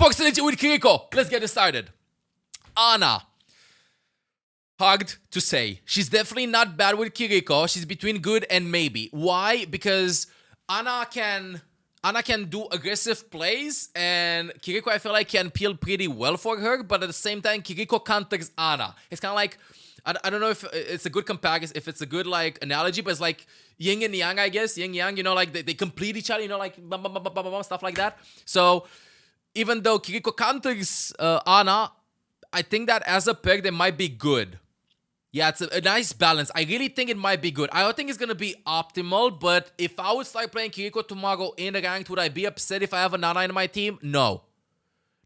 support synergy with KIRIKO. Let's get it started. Ana. Hard to say. She's definitely not bad with KIRIKO. She's between good and maybe. Why? Because Ana can do aggressive plays, and KIRIKO, I feel like, can peel pretty well for her, but at the same time, KIRIKO counters Ana. It's kind of like, I don't know if it's a good comparison, if it's a good, like, analogy, but it's like yin and yang, I guess. Yin yang, you know, like, they complete each other, you know, like, stuff like that. So, even though KIRIKO counters Ana, I think that as a pick, they might be good. Yeah, it's a nice balance. I really think it might be good. I don't think it's going to be optimal, but if I would start playing KIRIKO tomorrow in a ranked, would I be upset if I have a Nana in my team? No.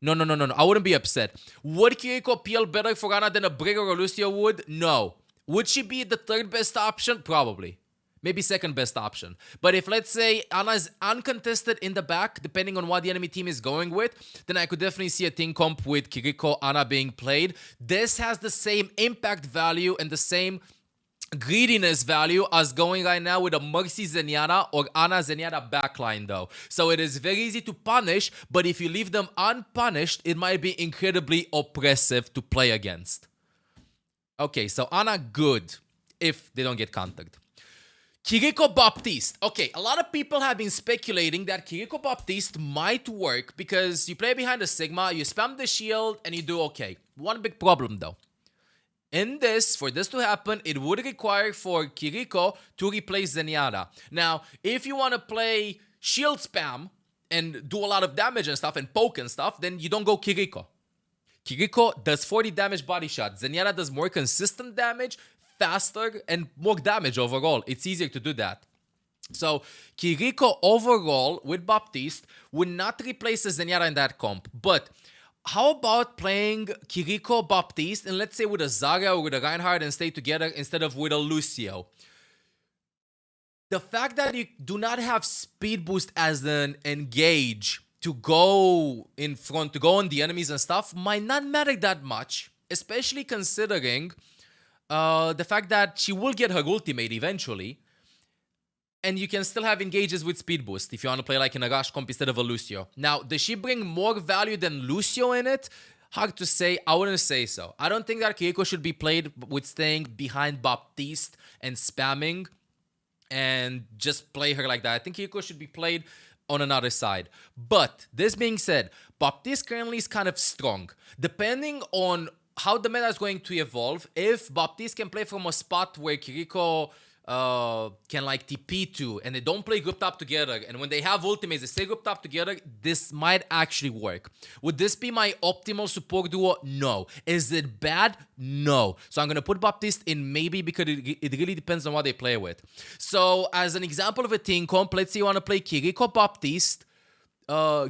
No. I wouldn't be upset. Would KIRIKO peel better for Ana than a Brig or a Lucio would? No. Would she be the third best option? Probably. Maybe second best option. But if, let's say, Ana is uncontested in the back, depending on what the enemy team is going with, then I could definitely see a team comp with KIRIKO, Ana being played. This has the same impact value and the same greediness value as going right now with a Mercy Zenyatta or Ana Zenyatta backline, though. So it is very easy to punish, but if you leave them unpunished, it might be incredibly oppressive to play against. Okay, so Ana good if they don't get countered. KIRIKO Baptiste. Okay, a lot of people have been speculating that KIRIKO Baptiste might work because you play behind the Sigma, you spam the shield, and you do okay. One big problem, though. For this to happen, it would require for KIRIKO to replace Zenyatta. Now, if you want to play shield spam and do a lot of damage and stuff and poke and stuff, then you don't go KIRIKO. KIRIKO does 40 damage body shot. Zenyatta does more consistent damage, faster, and more damage overall. It's easier to do that. So, KIRIKO overall with Baptiste would not replace Zenyatta in that comp. But how about playing KIRIKO Baptiste and let's say with a Zarya or with a Reinhardt and stay together instead of with a Lucio? The fact that you do not have speed boost as an engage to go in front, to go on the enemies and stuff might not matter that much, especially considering the fact that she will get her ultimate eventually, and you can still have engages with speed boost if you want to play like in a Rush comp instead of a Lucio. Now, does she bring more value than Lucio in it? Hard to say. I wouldn't say so. I don't think that KIRIKO should be played with staying behind Baptiste and spamming and just play her like that. I think KIRIKO should be played on another side. But this being said, Baptiste currently is kind of strong. Depending on how the meta is going to evolve, if Baptiste can play from a spot where KIRIKO can like TP to and they don't play grouped up together, and when they have ultimates they stay grouped up together, this might actually work. Would this be my optimal support duo? No. Is it bad? No. So I'm gonna put Baptiste in maybe because it really depends on what they play with. So as an example of a team comp, let's say you want to play KIRIKO Baptiste,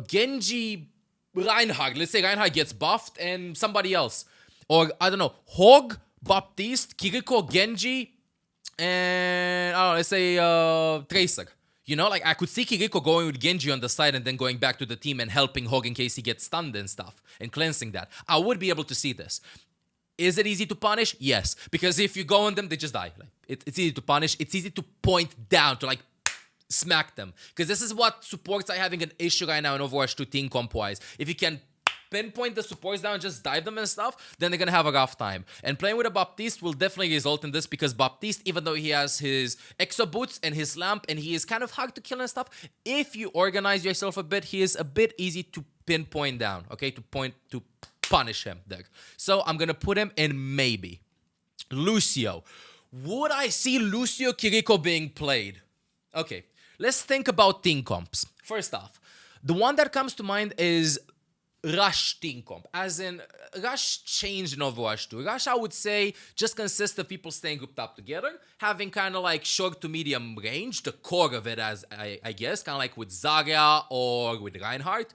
Genji Reinhardt. Let's say Reinhardt gets buffed and somebody else, or I don't know, Hog Baptiste, KIRIKO Genji, and I don't know, let's say Tracer. You know, like I could see KIRIKO going with Genji on the side and then going back to the team and helping Hog in case he gets stunned and stuff and cleansing that. I would be able to see this. Is it easy to punish? Yes, because if you go on them, they just die. Like it's easy to punish. It's easy to point down, to like smack them, because this is what supports are having an issue right now in Overwatch 2 team comp wise. If you can pinpoint the supports down and just dive them and stuff, then they're gonna have a rough time. And playing with a Baptiste will definitely result in this, because Baptiste, even though he has his exo boots and his lamp and he is kind of hard to kill and stuff, if you organize yourself a bit, he is a bit easy to pinpoint down, okay, to punish him there. So I'm gonna put him in maybe. Lucio. Would I see Lucio KIRIKO being played? Okay, let's think about team comps. First off, the one that comes to mind is Rush team comp, as in Rush changed in Overwatch 2. Rush, I would say, just consists of people staying grouped up together, having kind of like short to medium range, the core of it, as I guess, kind of like with Zarya or with Reinhardt,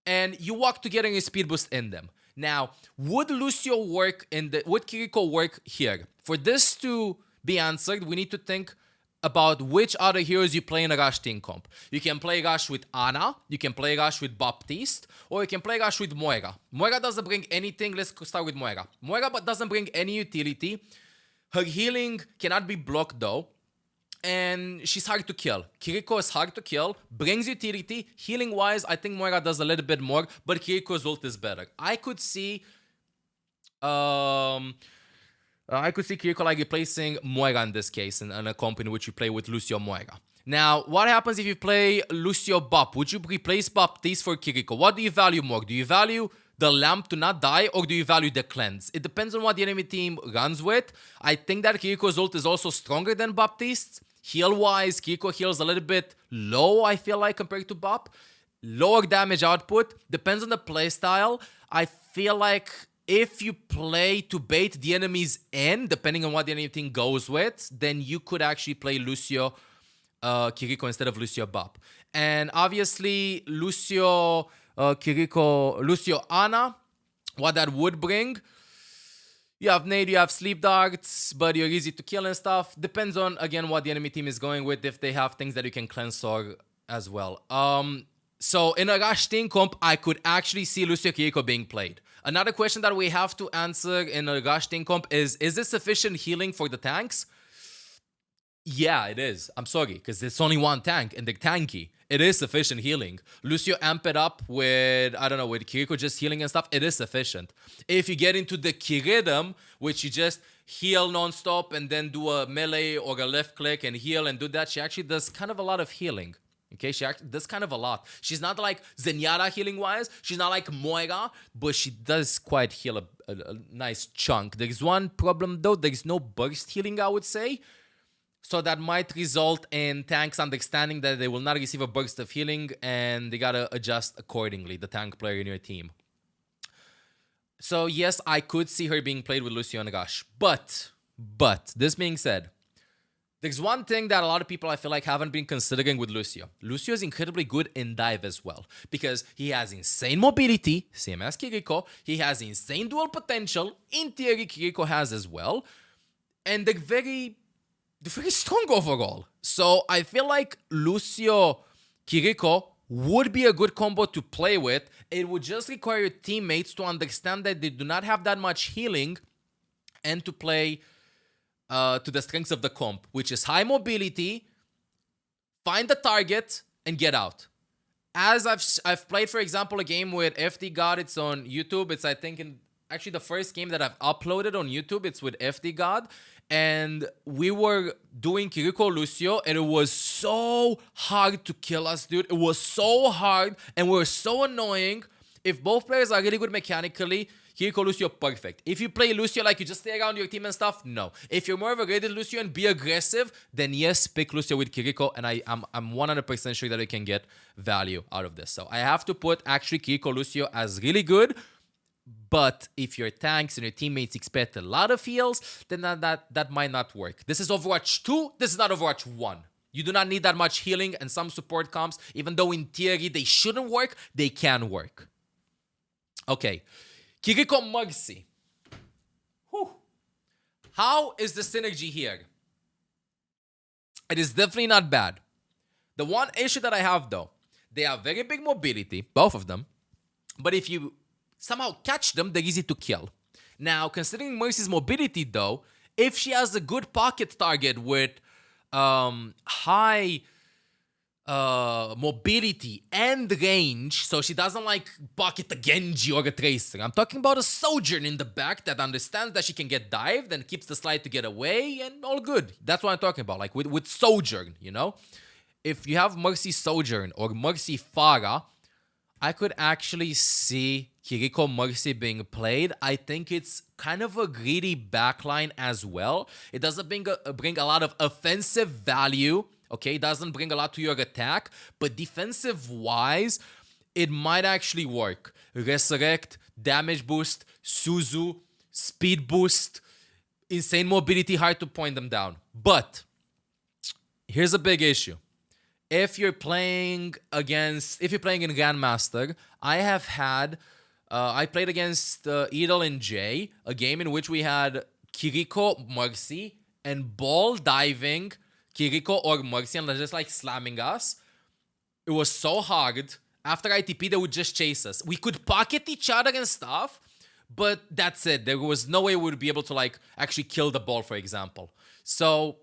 and you walk together in a speed boost in them. Now, would Lucio work would KIRIKO work here? For this to be answered, we need to think about which other heroes you play in a Rush team comp. You can play Rush with Ana, you can play Rush with Baptiste, or you can play Rush with Moira. Moira doesn't bring anything. Let's start with Moira. Moira doesn't bring any utility. Her healing cannot be blocked though. and she's hard to kill. Kiriko is hard to kill, brings utility. Healing wise, I think Moira does a little bit more, but Kiriko's ult is better. I could see Kiriko like replacing Moira in this case in a comp in which you play with Lucio Moira. Now, what happens if you play Lucio Bop? Would you replace Baptiste for Kiriko? What do you value more? Do you value the lamp to not die, or do you value the cleanse? It depends on what the enemy team runs with. I think that Kiriko's ult is also stronger than Baptiste's. Heal-wise, Kiriko heals a little bit low, I feel like, compared to Bop. Lower damage output. Depends on the playstyle. I feel like if you play to bait the enemy's end, depending on what the enemy team goes with, then you could actually play Lucio Kiriko instead of Lucio Bop. And obviously, Lucio Kiriko, Lucio Ana, what that would bring. You have nade, you have sleep darts, but you're easy to kill and stuff. Depends on, again, what the enemy team is going with, if they have things that you can cleanse or as well. So in a rush team comp, I could actually see Lucio Kiriko being played. Another question that we have to answer in a rush team comp is this sufficient healing for the tanks? Yeah, it is. I'm sorry, because it's only one tank and they're tanky. It is sufficient healing. Lucio amp it up with, I don't know, with Kiriko just healing and stuff. It is sufficient. If you get into the Kiridom, which you just heal non-stop and then do a melee or a left click and heal and do that, she actually does kind of a lot of healing. Okay, she actually does kind of a lot. She's not like Zenyatta healing-wise. She's not like Moira, but she does quite heal a nice chunk. There's one problem, though. There's no burst healing, I would say. So that might result in tanks understanding that they will not receive a burst of healing, and they gotta adjust accordingly, the tank player in your team. So yes, I could see her being played with Lucio and Rush. But, this being said, there's one thing that a lot of people I feel like haven't been considering with Lucio. Lucio is incredibly good in dive as well, because he has insane mobility, same as Kiriko. He has insane dual potential, in theory Kiriko has as well. And they're very strong overall. So I feel like Lucio Kiriko would be a good combo to play with. It would just require your teammates to understand that they do not have that much healing and to play to the strengths of the comp, which is high mobility, find the target, and get out. As I've played, for example, a game with FD God. It's on YouTube. It's, I think, actually the first game that I've uploaded on YouTube. It's with FD God. And we were doing Kiriko Lucio, and it was so hard to kill us, dude. It was so hard, and we were so annoying. If both players are really good mechanically, Kiriko Lucio, perfect. If you play Lucio like you just stay around your team and stuff, no. If you're more of a rated Lucio and be aggressive, then yes, pick Lucio with Kiriko, and I'm 100% sure that we can get value out of this. So I have to put actually Kiriko Lucio as really good. But if your tanks and your teammates expect a lot of heals, then that might not work. This is Overwatch 2. This is not Overwatch 1. You do not need that much healing and some support comps. Even though in theory they shouldn't work, they can work. Okay. Kiriko Mercy. Whew. How is the synergy here? It is definitely not bad. The one issue that I have, though, they have very big mobility, both of them. But if you somehow catch them, they're easy to kill. Now, considering Mercy's mobility, though, if she has a good pocket target with high mobility and range, so she doesn't like pocket a Genji or a Tracer. I'm talking about a Sojourn in the back that understands that she can get dived and keeps the slide to get away, and all good. That's what I'm talking about, like with Sojourn, you know? If you have Mercy Sojourn or Mercy Pharah, I could actually see Kiriko Mercy being played. I think it's kind of a greedy backline as well. It doesn't bring a lot of offensive value, okay? It doesn't bring a lot to your attack, but defensive-wise, it might actually work. Resurrect, damage boost, Suzu, speed boost, insane mobility, hard to point them down. But here's a big issue. If you're playing in Grandmaster, I played against Edel and Jay, a game in which we had Kiriko, Mercy, and Ball diving Kiriko or Mercy and just like slamming us. It was so hard. After ITP, they would just chase us. We could pocket each other and stuff, but that's it. There was no way we would be able to like actually kill the Ball, for example. So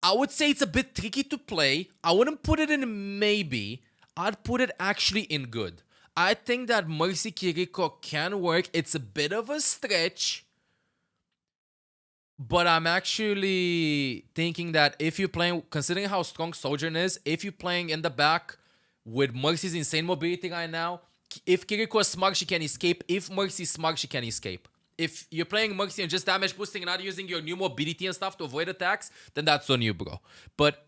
I would say it's a bit tricky to play. I wouldn't put it in maybe. I'd put it actually in good. I think that Mercy KIRIKO can work. It's a bit of a stretch. But I'm actually thinking that if you're playing, considering how strong Sojourn is, if you're playing in the back with Mercy's insane mobility right now, if KIRIKO is smart, she can escape. If Mercy is smart, she can escape. If you're playing Mercy and just damage boosting and not using your new mobility and stuff to avoid attacks, then that's on you, bro. But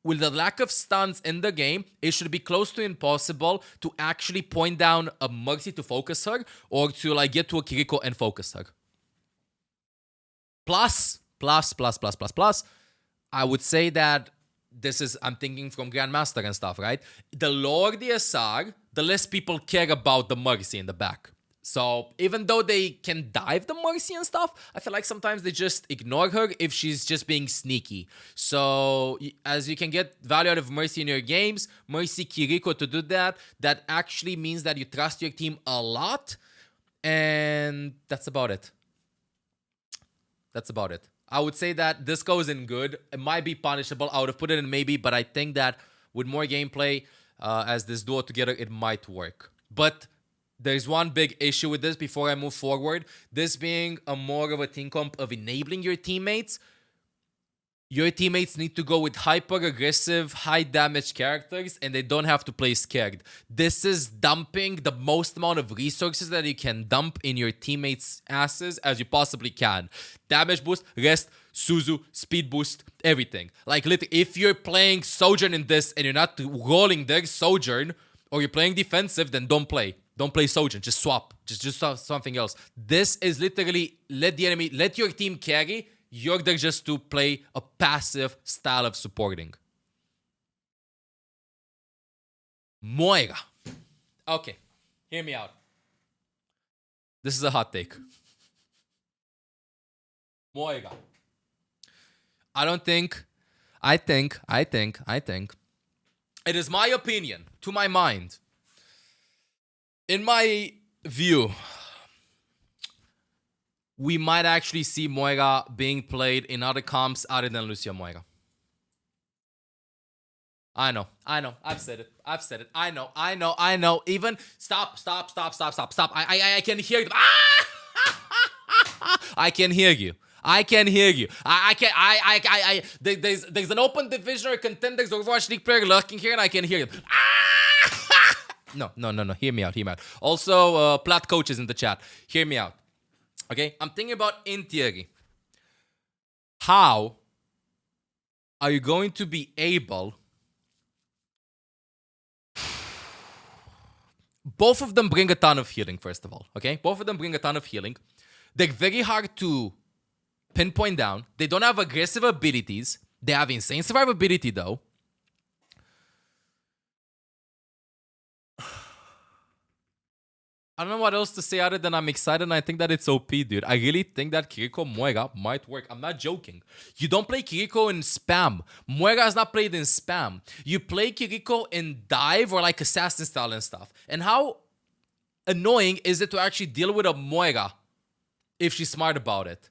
with the lack of stuns in the game, it should be close to impossible to actually point down a Mercy to focus her or to like get to a KIRIKO and focus her. Plus, I would say that this is, I'm thinking from Grandmaster and stuff, right? The lower the SR, the less people care about the Mercy in the back. So even though they can dive the Mercy and stuff, I feel like sometimes they just ignore her if she's just being sneaky. So as you can get value out of Mercy in your games, Mercy KIRIKO to do that, that actually means that you trust your team a lot. And that's about it. That's about it. I would say that this goes in good. It might be punishable. I would have put it in maybe, but I think that with more gameplay as this duo together, it might work. But there's one big issue with this before I move forward. This being a more of a team comp of enabling your teammates. Your teammates need to go with hyper-aggressive, high-damage characters, and they don't have to play scared. This is dumping the most amount of resources that you can dump in your teammates' asses as you possibly can. Damage boost, rest, Suzu, speed boost, everything. Like, literally, if you're playing Sojourn in this and you're not rolling their Sojourn, or you're playing defensive, then don't play. Don't play Sojourn. Just swap. Just something else. This is literally let your team carry. You're there just to play a passive style of supporting. Moira. Okay, hear me out. This is a hot take. Moira. I think. It is my opinion, to my mind. In my view, we might actually see Moira being played in other comps other than Lucio Moira. I know. I've said it. I know. Even stop. I can hear you. I can hear you. There's an open division or contenders Overwatch League player lurking here, and I can hear you. No. Hear me out. Also, Plat Coach is in the chat. Hear me out. Okay, I'm thinking about in theory. How are you going to be able? Both of them bring a ton of healing, first of all. Okay, both of them bring a ton of healing. They're very hard to pinpoint down. They don't have aggressive abilities. They have insane survivability, though. I don't know what else to say other than I'm excited and I think that it's OP, dude. I really think that KIRIKO Moira might work. I'm not joking. You don't play KIRIKO in spam. Moira is not played in spam. You play KIRIKO in dive or like assassin style and stuff. And how annoying is it to actually deal with a Moira if she's smart about it?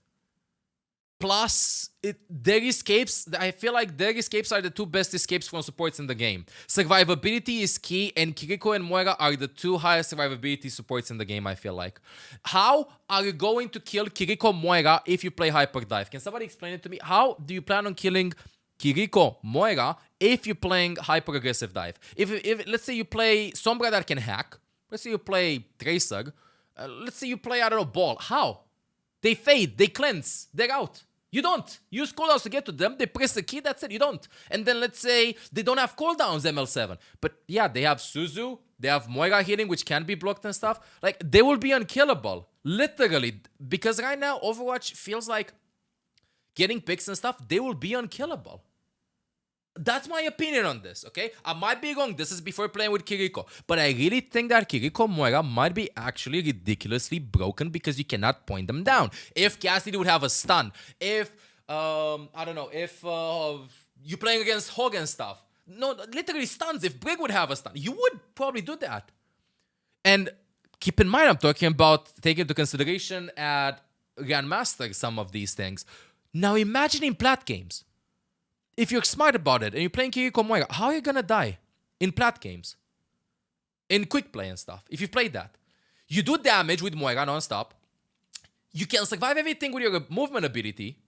Plus, their escapes, I feel like their escapes are the two best escapes from supports in the game. Survivability is key, and KIRIKO and Moira are the two highest survivability supports in the game, I feel like. How are you going to kill KIRIKO Moira if you play Hyper Dive? Can somebody explain it to me? How do you plan on killing KIRIKO Moira if you're playing Hyper Aggressive Dive? If let's say you play Sombra that can hack, let's say you play Tracer, let's say you play, I don't know, Ball. How? They fade, they cleanse, they're out. You don't. Use cooldowns to get to them. They press the key, that's it. You don't. And then let's say they don't have cooldowns, ML7. But yeah, they have Suzu. They have Moira healing, which can be blocked and stuff. Like, they will be unkillable. Literally. Because right now, Overwatch feels like getting picks and stuff, they will be unkillable. That's my opinion on this, okay? I might be wrong. This is before playing with KIRIKO. But I really think that KIRIKO Moira might be actually ridiculously broken because you cannot point them down. If Cassidy would have a stun, if, I don't know, if you're playing against Hog and stuff. No, literally stuns. If Brig would have a stun, you would probably do that. And keep in mind, I'm talking about taking into consideration at Grandmaster some of these things. Now imagine in plat games. if you're smart about it and you're playing Kiriko Moira, how are you gonna die in plat games? In quick play and stuff. If you've played that, you do damage with Moira non-stop. You can survive everything with your movement ability,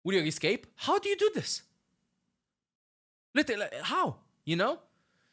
with your escape. How do you do this? Literally, how? You know?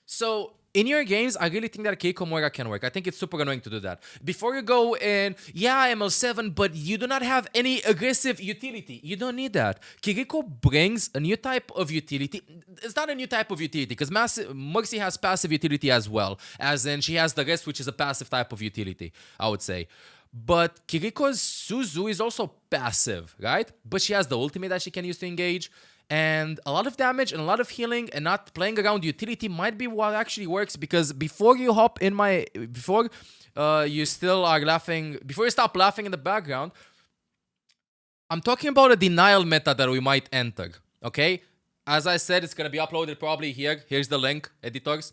So in your games, I really think that Kiriko Moira can work. I think it's super annoying to do that. Before you go in, yeah, ML7, but you do not have any aggressive utility. You don't need that. Kiriko brings a new type of utility. It's not a new type of utility, because Mercy has passive utility as well. As in, she has the rest, which is a passive type of utility, I would say. But Kiriko's Suzu is also passive, right? But she has the ultimate that she can use to engage. And a lot of damage and a lot of healing, and not playing around utility might be what actually works, because before you hop in before you still are laughing, before you stop laughing in the background, I'm talking about a denial meta that we might enter, okay? As I said, it's going to be uploaded probably here. Here's the link, editors.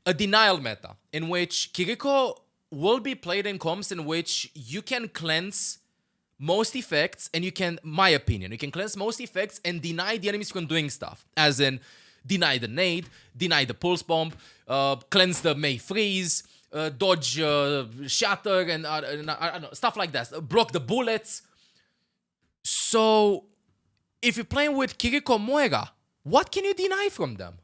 A denial meta in which Kiriko will be played in comps in which you can cleanse most effects, and you can, my opinion, you can cleanse most effects and deny the enemies from doing stuff. As in, deny the nade, deny the pulse bomb, cleanse the May freeze, dodge shatter, and I don't know, stuff like that. Block the bullets. So, if you're playing with Kiriko Moira, what can you deny from them?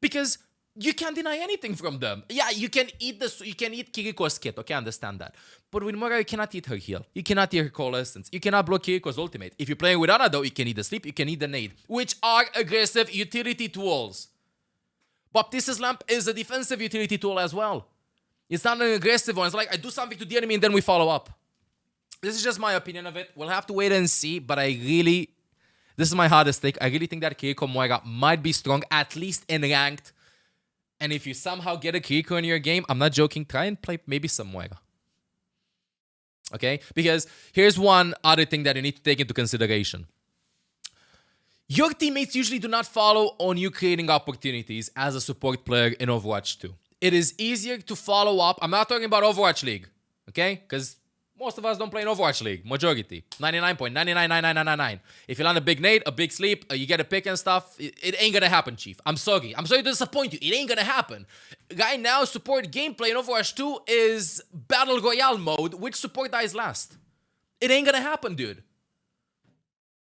Because you can't deny anything from them. Yeah, you can eat Kiriko's kit, okay, I understand that. But with Moira, you cannot eat her heal. You cannot eat her coalescence. You cannot block Kiriko's ultimate. If you're playing with Ana, though, you can eat the sleep, you can eat the nade, which are aggressive utility tools. Baptiste's lamp is a defensive utility tool as well. It's not an aggressive one. It's like, I do something to the enemy and then we follow up. This is just my opinion of it. We'll have to wait and see, but this is my hardest take. I really think that Kiriko Moira might be strong, at least in ranked. And if you somehow get a Kiriko in your game, I'm not joking, try and play maybe some Moira. Okay? Because here's one other thing that you need to take into consideration. Your teammates usually do not follow on you creating opportunities as a support player in Overwatch 2. It is easier to follow up. I'm not talking about Overwatch League. Okay? Because most of us don't play in Overwatch League. Majority. 99.9999999. If you land a big nade, a big sleep, you get a pick and stuff, it ain't gonna happen, Chief. I'm sorry. I'm sorry to disappoint you. It ain't gonna happen. Right now, support gameplay in Overwatch 2 is Battle Royale mode, which support dies last. It ain't gonna happen, dude.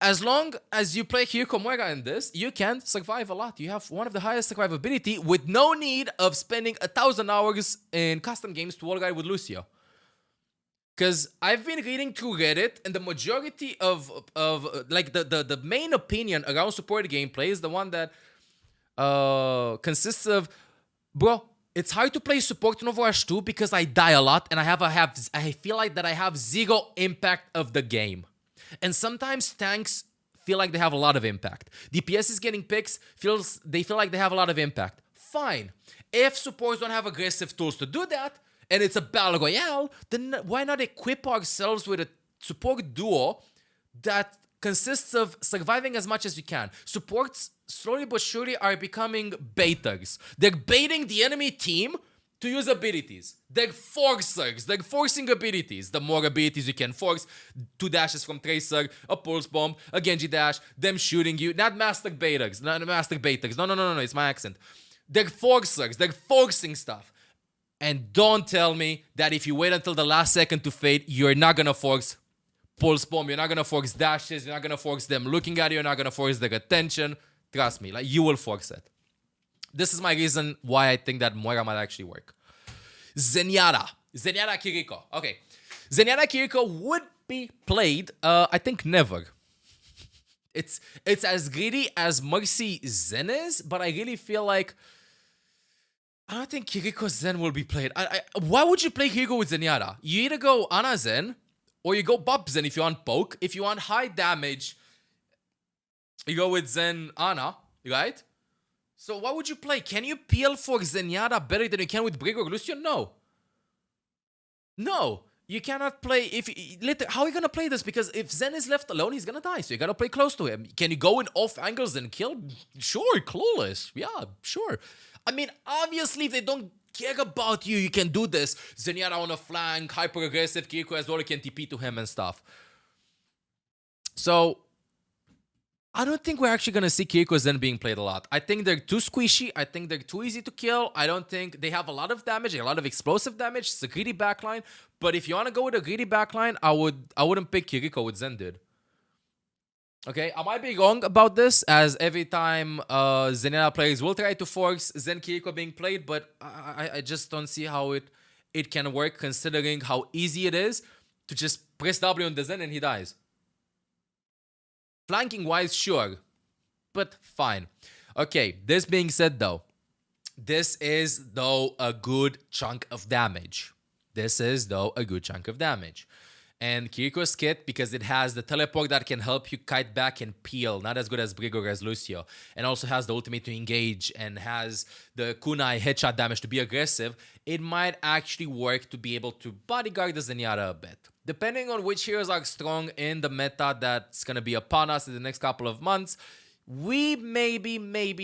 As long as you play Kiriko Moira in this, you can survive a lot. You have one of the highest survivability with no need of spending 1,000 hours in custom games to wall guide with Lucio. Because I've been reading through Reddit, and the majority of like the main opinion around support gameplay is the one that consists of, bro, it's hard to play support in Overwatch 2 because I die a lot and I feel like that I have zero impact of the game. And sometimes tanks feel like they have a lot of impact. DPS is getting picks, they feel like they have a lot of impact. Fine. If supports don't have aggressive tools to do that, and it's a battle royale, then why not equip ourselves with a support duo that consists of surviving as much as you can? Supports, slowly but surely, are becoming baiters. They're baiting the enemy team to use abilities. They're forcers. They're forcing abilities. The more abilities you can force, 2 dashes from Tracer, a Pulse Bomb, a Genji Dash, them shooting you. Not master baiters. Not master baiters. No, it's my accent. They're forcers. They're forcing stuff. And don't tell me that if you wait until the last second to fade, you're not gonna force Pulse Bomb, you're not gonna force dashes, you're not gonna force them looking at you, you're not gonna force their attention. Trust me, like, you will force it. This is my reason why I think that Moira might actually work. Zenyatta Kiriko. Okay. Zenyatta Kiriko would be played, I think never. It's as greedy as Mercy Zen is, but I really feel like I don't think Kiriko Zen will be played. Why would you play Kiriko with Zenyatta? You either go Ana Zen, or you go Bop Zen if you want poke. If you want high damage, you go with Zen Ana, right? So why would you play? Can you peel for Zenyatta better than you can with Brig or Lucio? No. No. You cannot play how are you gonna play this? Because if Zen is left alone, he's gonna die. So you gotta play close to him. Can you go in off angles and kill? Sure, clueless. Yeah, sure. I mean, obviously, if they don't care about you, you can do this. Zenyatta on a flank, hyper aggressive, Kiriko as well, you can TP to him and stuff. So I don't think we're actually gonna see Kiriko Zen being played a lot. I think they're too squishy. I think they're too easy to kill. I don't think they have a lot of damage, a lot of explosive damage. It's a greedy backline. But if you want to go with a greedy backline, I wouldn't pick Kiriko with Zen, dude. Okay, I might be wrong about this, as every time Zenyatta players will try to force Zen Kiriko being played, but I just don't see how it can work, considering how easy it is to just press W on the Zen and he dies. Flanking wise, sure, but fine. Okay, this being said though, this is though a good chunk of damage. And Kiriko's kit, because it has the teleport that can help you kite back and peel, not as good as Brig or as Lucio, and also has the ultimate to engage and has the kunai headshot damage to be aggressive, it might actually work to be able to bodyguard the Zenyatta a bit. Depending on which heroes are strong in the meta that's going to be upon us in the next couple of months, we maybe might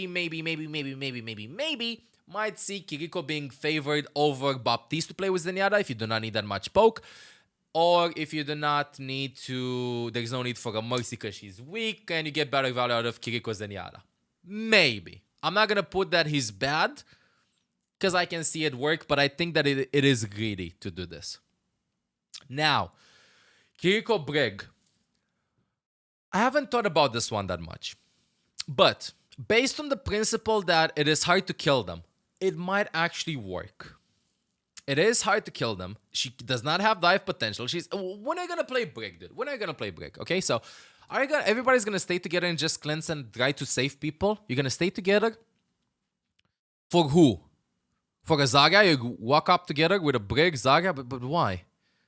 see Kiriko being favored over Baptiste to play with Zenyatta if you do not need that much poke. Or if you do not need to, there's no need for a Mercy because she's weak and you get better value out of Kiriko Zenyatta. Maybe. I'm not going to put that he's bad because I can see it work, but I think that it is greedy to do this. Now, Kiriko Brig. I haven't thought about this one that much. But based on the principle that it is hard to kill them, it might actually work. It is hard to kill them. She does not have dive potential. When are you gonna play Brig, dude? When are you gonna play Brig? Okay, so everybody's gonna stay together and just cleanse and try to save people? You're gonna stay together? For who? For a Zarya? You walk up together with a Brig, Zarya? But why?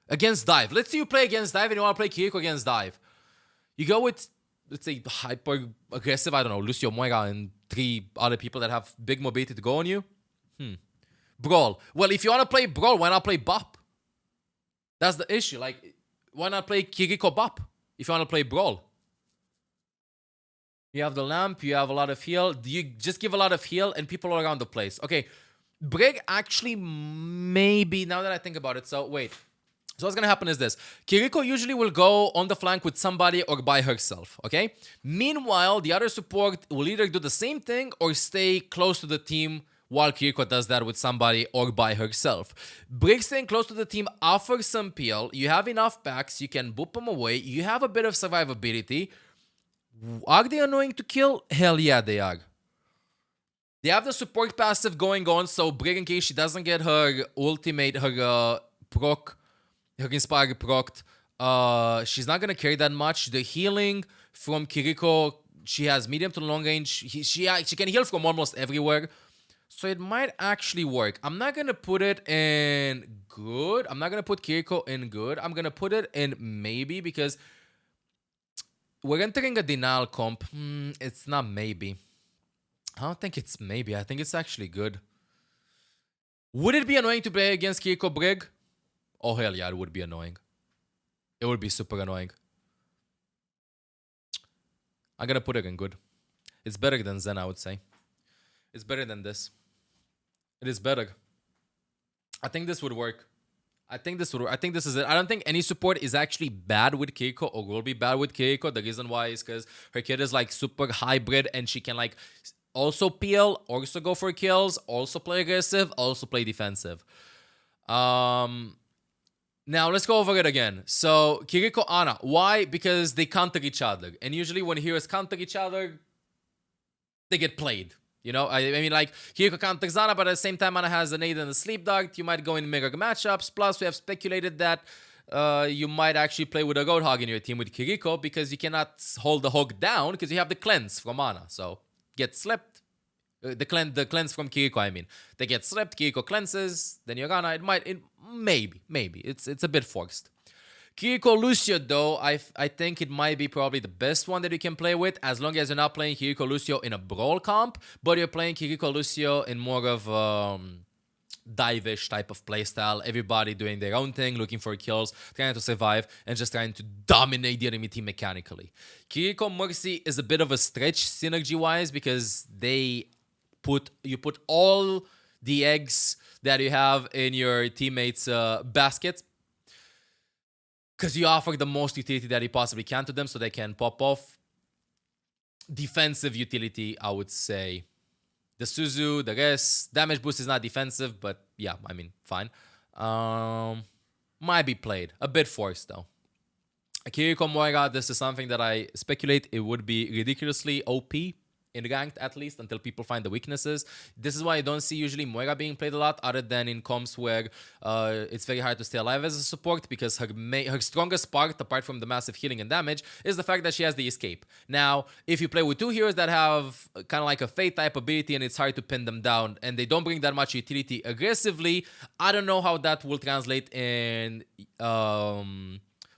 Against dive. Let's say you play against dive and you wanna play Kiriko against dive. You go with, let's say, hyper aggressive, I don't know, Lucio, Moira, and 3 other people that have big mobility to go on you? Brawl. Well, if you want to play Brawl, why not play Bop? That's the issue. Like, why not play Kiriko Bop if you want to play Brawl? You have the lamp, you have a lot of heal. You just give a lot of heal and people all around the place. Okay, Brig actually maybe, now that I think about it, so wait. So what's going to happen is this. Kiriko usually will go on the flank with somebody or by herself, okay? Meanwhile, the other support will either do the same thing or stay close to the team while Kiriko does that with somebody or by herself. Brig staying close to the team offers some peel. You have enough packs. You can boop them away. You have a bit of survivability. Are they annoying to kill? Hell yeah, they are. They have the support passive going on, so Brig, in case she doesn't get her ultimate, her proc, her Inspire procced, she's not going to carry that much. The healing from Kiriko, she has medium to long range. She can heal from almost everywhere. So it might actually work. I'm not going to put it in good. I'm not going to put Kiriko in good. I'm going to put it in maybe because we're entering a denial comp. It's not maybe. I don't think it's maybe. I think it's actually good. Would it be annoying to play against Kiriko Brig? Oh, hell yeah, it would be annoying. It would be super annoying. I'm going to put it in good. It's better than Zen, I would say. It's better than this. It is better. I think this would work. I think this is it. I don't think any support is actually bad with Kiriko or will be bad with Kiriko. The reason why is because her kid is like super hybrid and she can like also peel, also go for kills, also play aggressive, also play defensive. Now let's go over it again. So Kiriko, Ana. Why? Because they counter each other. And usually when heroes counter each other, they get played. You know, I mean, like, Kiriko counters Ana, but at the same time, Ana has a nade and a sleep dart. You might go in mirror matchups. Plus, we have speculated that you might actually play with a Roadhog in your team with Kiriko because you cannot hold the hog down because you have the cleanse from Ana. So, get slept. The cleanse from Kiriko, I mean. They get slept, Kiriko cleanses, then you're Ana. Maybe. It's a bit forced. Kiriko Lucio, though, I think it might be probably the best one that you can play with, as long as you're not playing Kiriko Lucio in a brawl comp, but you're playing Kiriko Lucio in more of dive-ish type of playstyle. Everybody doing their own thing, looking for kills, trying to survive, and just trying to dominate the enemy team mechanically. Kiriko Mercy is a bit of a stretch synergy-wise because you put all the eggs that you have in your teammates' baskets, because you offer the most utility that you possibly can to them so they can pop off. defensive utility, I would say. The Suzu, the rest, damage boost is not defensive, but yeah, I mean, fine. Might be played. A bit forced, though. Kiriko Moira, this is something that I speculate it would be ridiculously OP in ranked, at least until people find the weaknesses. This is why I don't see usually Moira being played a lot, other than in comps where it's very hard to stay alive as a support, because her strongest part, apart from the massive healing and damage, is the fact that she has the escape. Now, if you play with two heroes that have kind of like a Fate type ability and it's hard to pin them down, and they don't bring that much utility aggressively, I don't know how that will translate in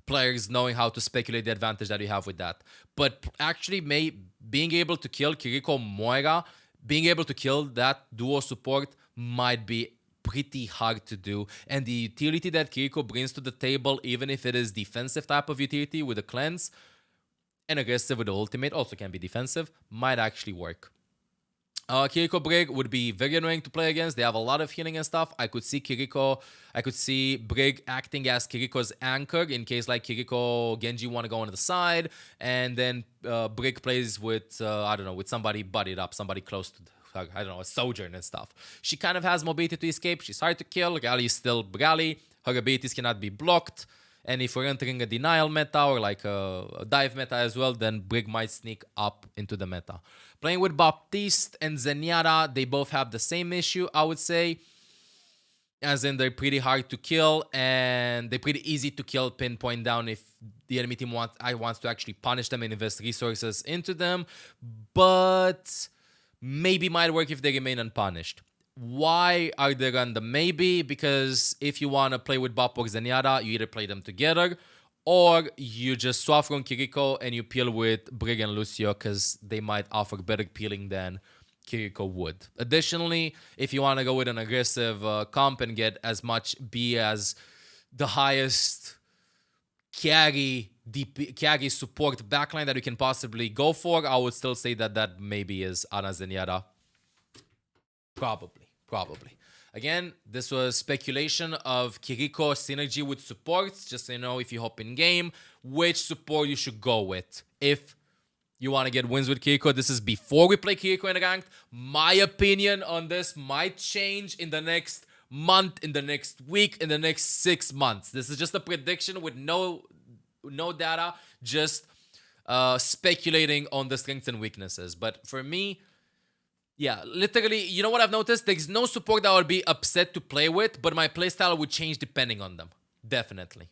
players knowing how to speculate the advantage that you have with that. But actually, being able to kill Kiriko Moira, being able to kill that duo support might be pretty hard to do. And the utility that Kiriko brings to the table, even if it is defensive type of utility with a cleanse, and aggressive with the ultimate, also can be defensive, might actually work. Kiriko Brig would be very annoying to play against. They have a lot of healing and stuff. I could see Brig acting as Kiriko's anchor in case like Kiriko, Genji want to go on the side, and then Brig plays with, I don't know, with somebody buddied up, somebody close to, I don't know, a Sojourn and stuff. She kind of has mobility to escape. She's hard to kill. Rally is still Rally. Her abilities cannot be blocked. And if we're entering a denial meta or like a dive meta as well, then Brig might sneak up into the meta. Playing with Baptiste and Zenyatta, they both have the same issue, I would say. As in, they're pretty hard to kill and they're pretty easy to kill, pinpoint down if the enemy team wants to actually punish them and invest resources into them. But maybe might work if they remain unpunished. Why are they on the maybe? Because if you want to play with Bop or Zenyatta, you either play them together or you just swap from Kiriko and you peel with Brig and Lucio because they might offer better peeling than Kiriko would. Additionally, if you want to go with an aggressive comp and get as much B as the highest carry support backline that you can possibly go for, I would still say that maybe is Ana Zenyatta. Probably. Again, this was speculation of Kiriko synergy with supports. Just so you know, if you hop in game, which support you should go with. If you want to get wins with Kiriko, this is before we play Kiriko in ranked. My opinion on this might change in the next month, in the next week, in the next 6 months. This is just a prediction with no data, just speculating on the strengths and weaknesses. But for me, yeah, literally, you know what I've noticed? There's no support that I would be upset to play with, but my playstyle would change depending on them. Definitely.